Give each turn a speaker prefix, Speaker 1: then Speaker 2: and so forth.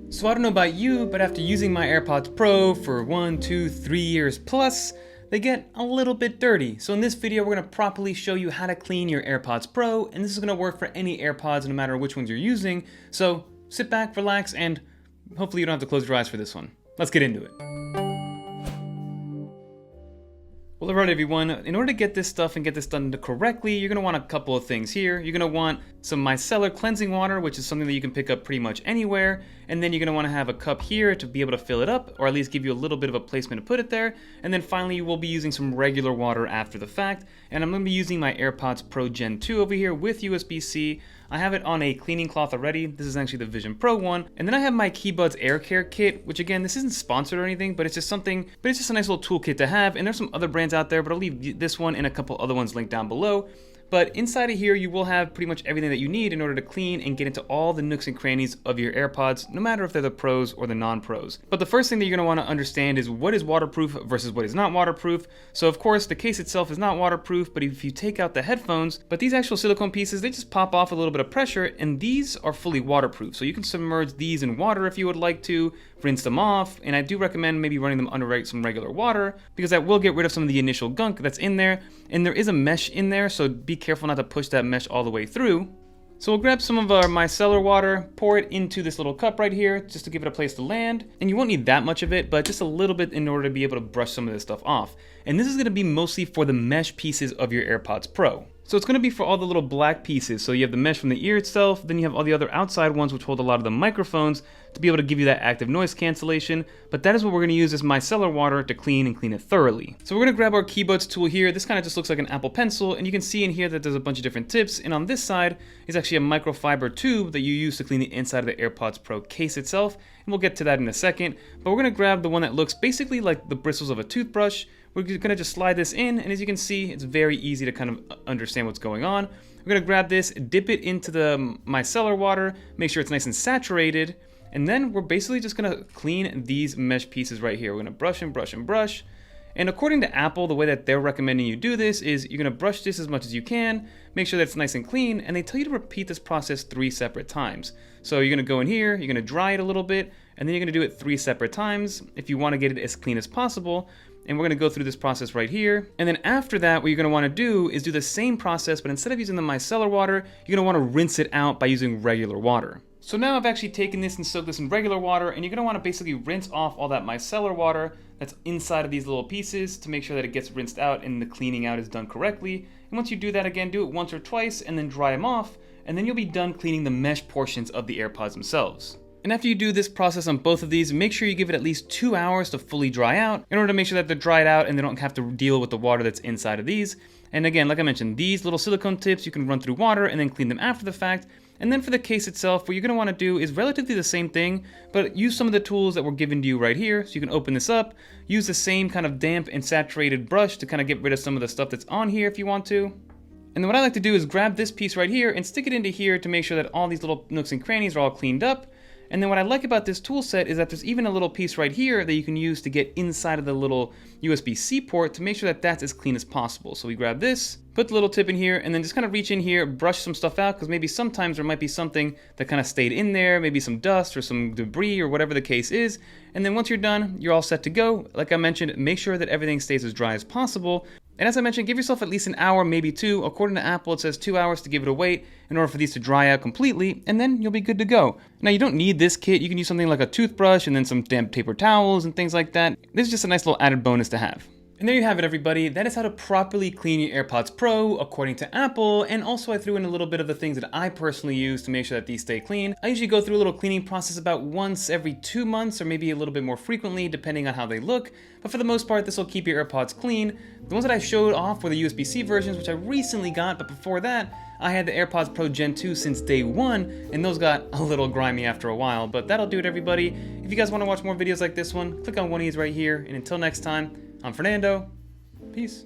Speaker 1: So I don't know about you, but after using my AirPods Pro for 1, 2, 3 years plus, they get a little bit dirty. So in this video, we're gonna properly show you how to clean your AirPods Pro, and this is gonna work for any AirPods no matter which ones you're using. So sit back, relax, and hopefully you don't have to close your eyes for this one. Let's get into it. Well, alright everyone, in order to get this stuff and get this done correctly, you're going to want a couple of things here. You're going to want some micellar cleansing water, which is something that you can pick up pretty much anywhere. And then you're going to want to have a cup here to be able to fill it up, or at least give you a little bit of a placement to put it there. And then finally, we'll be using some regular water after the fact. And I'm going to be using my AirPods Pro Gen 2 over here with USB-C. I have it on a cleaning cloth already. This is actually the Vision Pro one. And then I have my KeyBuds Air Care Kit, which again, this isn't sponsored or anything, but it's just a nice little toolkit to have. And there's some other brands out there, but I'll leave this one and a couple other ones linked down below. But inside of here, you will have pretty much everything that you need in order to clean and get into all the nooks and crannies of your AirPods, no matter if they're the pros or the non-pros. But the first thing that you're gonna wanna understand is what is waterproof versus what is not waterproof. So of course, the case itself is not waterproof, but if you take out the headphones, but these actual silicone pieces, they just pop off a little bit of pressure, and these are fully waterproof. So you can submerge these in water if you would like to, rinse them off, and I do recommend maybe running them under some regular water, because that will get rid of some of the initial gunk that's in there. And there is a mesh in there, so be careful not to push that mesh all the way through. So we'll grab some of our micellar water, pour it into this little cup right here, just to give it a place to land. And you won't need that much of it, but just a little bit in order to be able to brush some of this stuff off. And this is gonna be mostly for the mesh pieces of your AirPods Pro. So it's gonna be for all the little black pieces. So you have the mesh from the ear itself, then you have all the other outside ones which hold a lot of the microphones to be able to give you that active noise cancellation. But that is what we're gonna use this micellar water to clean and clean it thoroughly. So we're gonna grab our KeyBuds tool here. This kind of just looks like an Apple Pencil, and you can see in here that there's a bunch of different tips. And on this side is actually a microfiber tube that you use to clean the inside of the AirPods Pro case itself. And we'll get to that in a second. But we're gonna grab the one that looks basically like the bristles of a toothbrush. We're gonna just slide this in, and as you can see, it's very easy to kind of understand what's going on. We're gonna grab this, dip it into the micellar water, make sure it's nice and saturated, and then we're basically just gonna clean these mesh pieces right here. We're gonna brush and brush and brush. And according to Apple, the way that they're recommending you do this is you're gonna brush this as much as you can, make sure that it's nice and clean, and they tell you to repeat this process 3 separate times. So you're gonna go in here, you're gonna dry it a little bit, and then you're gonna do it 3 separate times if you wanna get it as clean as possible. And we're gonna go through this process right here. And then after that, what you're gonna wanna do is do the same process, but instead of using the micellar water, you're gonna wanna rinse it out by using regular water. So now I've actually taken this and soaked this in regular water, and you're gonna wanna basically rinse off all that micellar water that's inside of these little pieces to make sure that it gets rinsed out and the cleaning out is done correctly. And once you do that again, do it once or twice and then dry them off, and then you'll be done cleaning the mesh portions of the AirPods themselves. And after you do this process on both of these, make sure you give it at least 2 hours to fully dry out in order to make sure that they're dried out and they don't have to deal with the water that's inside of these. And again, like I mentioned, these little silicone tips, you can run through water and then clean them after the fact. And then for the case itself, what you're gonna wanna do is relatively the same thing, but use some of the tools that were given to you right here. So you can open this up, use the same kind of damp and saturated brush to kind of get rid of some of the stuff that's on here if you want to. And then what I like to do is grab this piece right here and stick it into here to make sure that all these little nooks and crannies are all cleaned up. And then what I like about this tool set is that there's even a little piece right here that you can use to get inside of the little USB-C port to make sure that that's as clean as possible. So we grab this, put the little tip in here, and then just kind of reach in here, brush some stuff out, because maybe sometimes there might be something that kind of stayed in there, maybe some dust or some debris or whatever the case is. And then once you're done, you're all set to go. Like I mentioned, make sure that everything stays as dry as possible. And as I mentioned, give yourself at least an hour, maybe 2. According to Apple, it says 2 hours to give it a wait in order for these to dry out completely, and then you'll be good to go. Now, you don't need this kit. You can use something like a toothbrush and then some damp paper towels and things like that. This is just a nice little added bonus to have. And there you have it, everybody. That is how to properly clean your AirPods Pro according to Apple. And also I threw in a little bit of the things that I personally use to make sure that these stay clean. I usually go through a little cleaning process about once every 2 months, or maybe a little bit more frequently depending on how they look. But for the most part, this will keep your AirPods clean. The ones that I showed off were the USB-C versions, which I recently got, but before that, I had the AirPods Pro Gen 2 since day 1, and those got a little grimy after a while. But that'll do it, everybody. If you guys want to watch more videos like this one, click on one of these right here. And until next time, I'm Fernando. Peace.